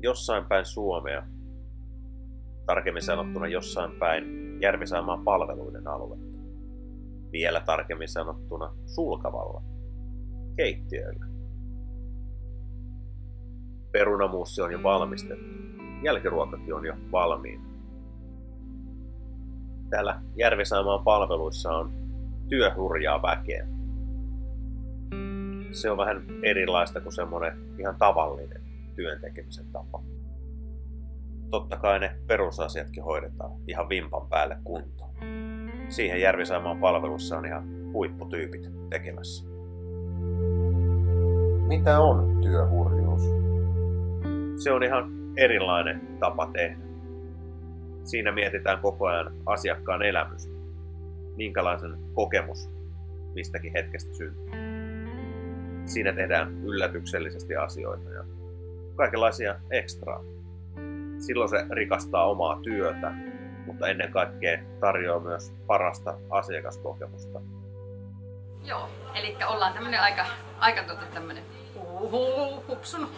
jossain päin Suomea, tarkemmin sanottuna jossain päin Järvisaimaan palveluiden aluetta. Vielä tarkemmin sanottuna Sulkavalla, keittiöillä. Perunamuussi on jo valmistettu, jälkiruokakin on jo valmiina. Täällä Järvisaimaan palveluissa on työhurjaa väkeä. Se on vähän erilaista kuin semmoinen ihan tavallinen työn tekemisen tapa. Totta kai ne perusasiatkin hoidetaan ihan vimpan päälle kuntoon. Siihen Järvisaimaan palveluissa on ihan huipputyypit tekemässä. Mitä on työhurjuus? Se on ihan erilainen tapa tehdä. Siinä mietitään koko ajan asiakkaan elämystä. Minkälaisen kokemus mistäkin hetkestä syntyy. Siinä tehdään yllätyksellisesti asioita ja kaikenlaisia ekstraa. Silloin se rikastaa omaa työtä, mutta ennen kaikkea tarjoaa myös parasta asiakaskokemusta. Joo, eli ollaan tämmönen aika tämmönen hupsunut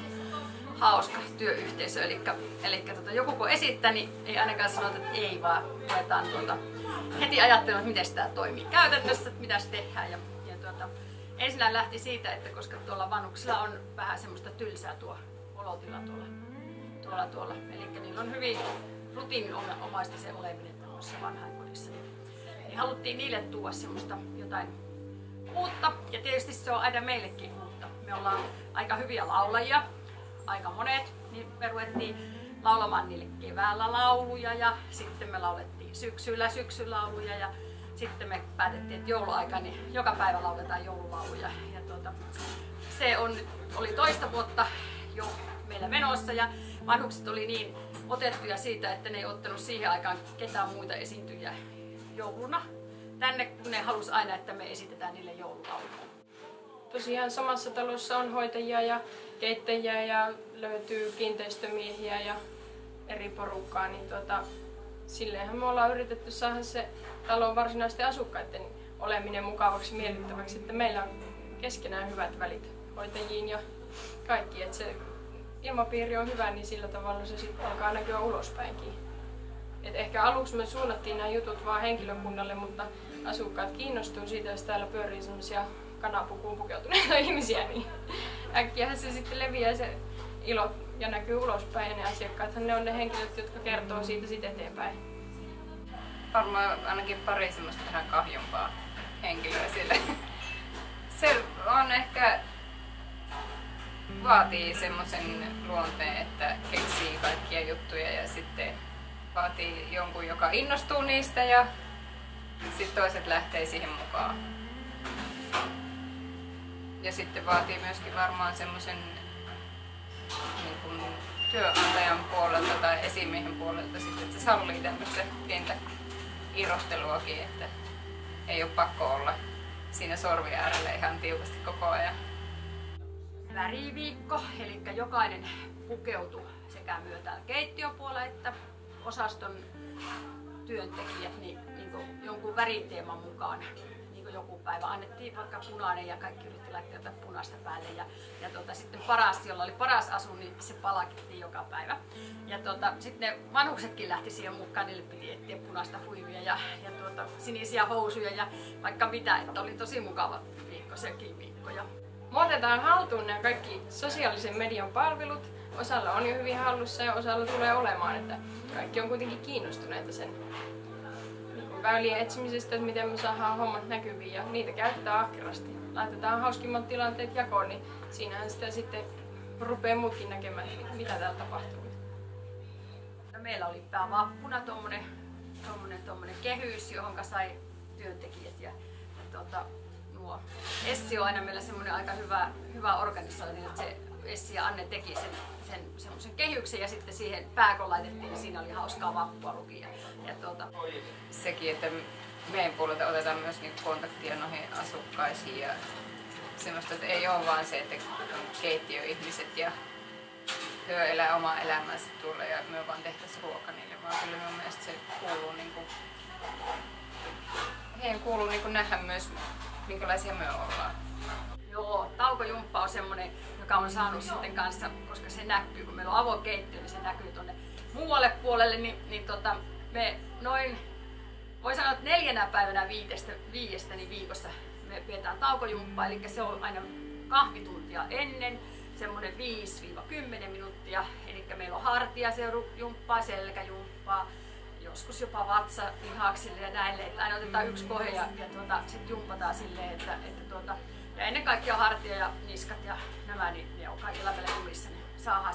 hauska työyhteisö. Eli joku kun esittää, niin ei ainakaan sanota, että ei, vaan ruvetaan heti ajattelemaan, että miten tämä toimii käytännössä, että mitä se tehdään. Ensinnä lähti siitä, että koska tuolla vanhuksilla on vähän semmoista tylsää tuo olotila tuolla. Eli niillä on hyvin rutiininomaista se oleminen tämmöisessä vanhainkodissa. Niin haluttiin niille tuoda semmoista jotain uutta. Ja tietysti se on aina meillekin uutta. Me ollaan aika hyviä laulajia, aika monet. Niin me ruvettiin laulamaan niille keväällä lauluja ja sitten me laulettiin syksylauluja. Ja sitten me päätettiin, että jouluaika, niin joka päivä lauletaan joululauluja. Ja se oli toista vuotta jo meillä menossa ja vanhukset oli niin otettuja siitä, että ne ei ottanut siihen aikaan ketään muita esiintyjiä jouluna tänne, kun ne halusi aina, että me esitetään niille joululauluja. Tosiaan samassa talossa on hoitajia ja keittäjiä ja löytyy kiinteistömiehiä ja eri porukkaa, niin silleenhän me ollaan yritetty saada se talon varsinaisten asukkaiden oleminen mukavaksi, miellyttäväksi, että meillä on keskenään hyvät välit hoitajiin ja kaikki, että se ilmapiiri on hyvä, niin sillä tavalla se sitten alkaa näkyä ulospäinkin. Et ehkä aluksi me suunnattiin nämä jutut vaan henkilökunnalle, mutta asukkaat kiinnostuu siitä, jos täällä pyörii sellaisia kanapukuun pukeutuneita ihmisiä, niin äkkiähän se sitten leviää se ilo ja näkyy ulospäin, ja ne asiakkaathan ne on ne henkilöt, jotka kertoo siitä sitten eteenpäin. Varmaan ainakin pari semmoista vähän kahjompaa henkilöä sille. Se on ehkä vaatii semmoisen luonteen, että keksii kaikkia juttuja ja sitten vaatii jonkun, joka innostuu niistä ja sitten toiset lähtee siihen mukaan. Ja sitten vaatii myöskin varmaan semmoisen niin työnantajan puolelta tai esimiehen puolelta sitten, että se sallii tämmöistä pientä irrosteluakin, että ei ole pakko olla siinä sorvi äärellä ihan tiukasti koko ajan. Väriviikko, eli jokainen pukeutui sekä myö täällä keittiöpuolella että osaston työntekijät niin jonkun väriteeman mukaan. Niin joku päivä annettiin vaikka punainen ja kaikki yritti laittaa jotain punaista päälle. Ja sitten paras, jolla oli paras asu, niin se palkittiin joka päivä. Ja sitten ne vanhuksetkin lähti siihen mukaan, niille piti etsiä punaista huivia ja sinisiä housuja ja vaikka mitä, että oli tosi mukava viikko, sekin viikko. Me otetaan haltuun nämä kaikki sosiaalisen median palvelut. Osalla on jo hyvin hallussa ja osalla tulee olemaan, että kaikki on kuitenkin kiinnostuneita sen väylien etsimisestä, että miten me saadaan hommat näkyviin ja niitä käytetään ahkerasti. Laitetaan hauskimmat tilanteet jakoon, niin siinähän sitä sitten rupeaa muutkin näkemään, mitä täällä tapahtuu. Meillä oli päävappuna tommonen kehys, johon sai työntekijät ja nuo. Essi on aina meillä semmoinen aika hyvä organisaatio, että se Essi ja Anne teki sen semmoisen kehyksen ja sitten siihen pääkon laitettiin, niin siinä oli hauskaa vappua lukia. Sekin, että meidän puolelta otetaan myös kontaktia noihin asukkaisiin ja semmoista, että ei ole vaan se, että on keittiöihmiset ja he elää omaa elämäänsä tuolla ja me vaan tehtäisiin ruoka niille, vaan kyllä mun mielestä se kuuluu heidän kuuluu nähdä myös minkälaisia me ollaan. Joo, taukojumppa on semmoinen, jotka on saanut sitten kanssa, koska se näkyy, kun meillä on avokeittiö, niin se näkyy tuonne muualle puolelle, niin me noin, voi sanoa, että 4 päivänä viidestä niin viikossa me pidetään taukojumppaa, eli se on aina kahvituntia ennen, semmoinen 5-10 minuuttia, eli meillä on hartiaseurujumppaa, selkäjumppaa, joskus jopa vatsalihaksille ja näille, että aina otetaan yksi kohe ja sitten jumpataan silleen, että ja ennen kaikkea hartia ja niskat ja nämä, niin ne on kaikilla meillä tulissa, niin saadaan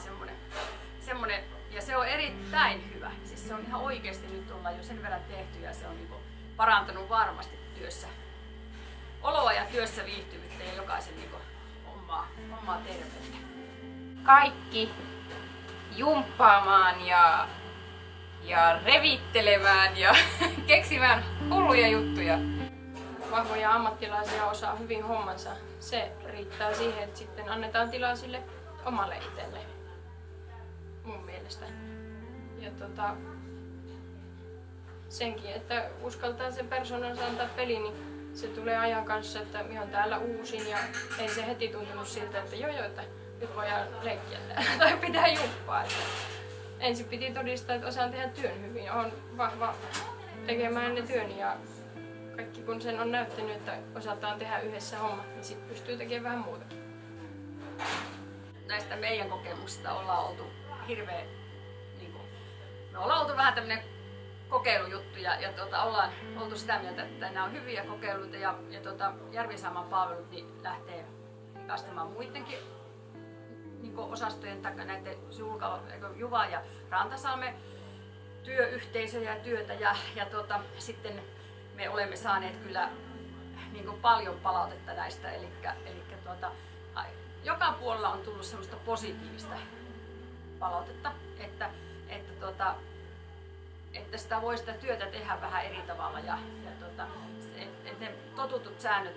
semmoinen, ja se on erittäin hyvä. Siis se on ihan oikeasti nyt ollaan jo sen verran tehty ja se on niinku parantanut varmasti työssä oloa ja työssä viihtyvyyttä ja jokaisen niinku omaa terveyttä. Kaikki jumppaamaan ja revittelemään ja keksimään hulluja juttuja. Vahvoja ammattilaisia osaa hyvin hommansa. Se riittää siihen, että sitten annetaan tilaa sille omalle itselle. Mun mielestä. Ja senkin, että uskaltaa sen persoonansa antaa peli, niin se tulee ajan kanssa, että minä olen täällä uusin ja ei se heti tuntunut siltä, että että nyt voidaan leikkiä täällä tai pitää jumppaa. Että ensin piti todistaa, että osaan tehdä työn hyvin. Olen vahva tekemään ne työn ja kaikki kun sen on näyttänyt, että osataan tehdä yhdessä homma, niin sitten pystyy tekemään vähän muutakin. Näistä meidän kokemuksista ollaan oltu hirveä, me ollaan oltu vähän tämmönen kokeilujuttu ja ollaan oltu sitä mieltä, että nämä on hyviä kokeiluita ja Järvisaaman palvelut niin lähtee rikastamaan muidenkin osastojen takia näiden Juva ja Rantasalmen työyhteisöjä ja työtä ja sitten me olemme saaneet kyllä paljon palautetta näistä, eli joka puolella on tullut semmoista positiivista palautetta, että sitä voi sitä työtä tehdä vähän eri tavalla ja että ne totutut säännöt,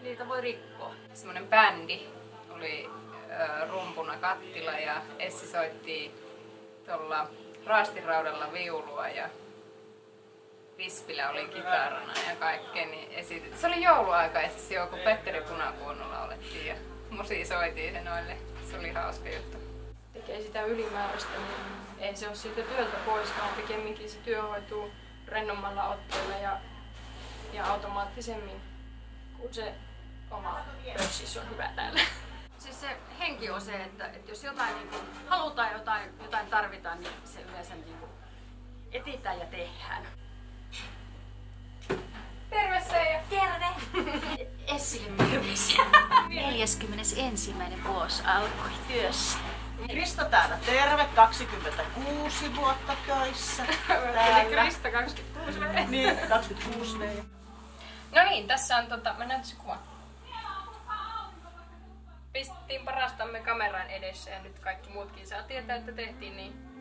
niitä voi rikkoa. Semmoinen bändi oli rumpuna Kattila ja Essi soitti tuolla raastiraudalla viulua ja Vispilä oli kitarana ja kaikkea, niin esitettiin. Se oli jouluaika esimerkiksi kun Petteri Punakuonolla olettiin ja musia soitiin se noille. Se oli hauska juttu. Tekee sitä ylimääräistä, niin ei se ole siitä työltä pois, vaan pikemminkin se työ hoituu rennommalla otteella ja automaattisemmin, kun se oma pössis on hyvä täällä. Siis se henki on se, että jos jotain halutaan, jotain tarvitaan, niin se yleensä etsitään ja tehdään. Terve Seija! Terve! Essille terveisiä. 41. vuosi alkoi työssä. Krista täällä terve, 26 vuotta töissä. Eli Krista 26 vuotta. Niin, 26 vuotta. No niin, tässä on mä näytän se kuva. Pistettiin parastamme kameran edessä ja nyt kaikki muutkin saa tietää, että tehtiin niin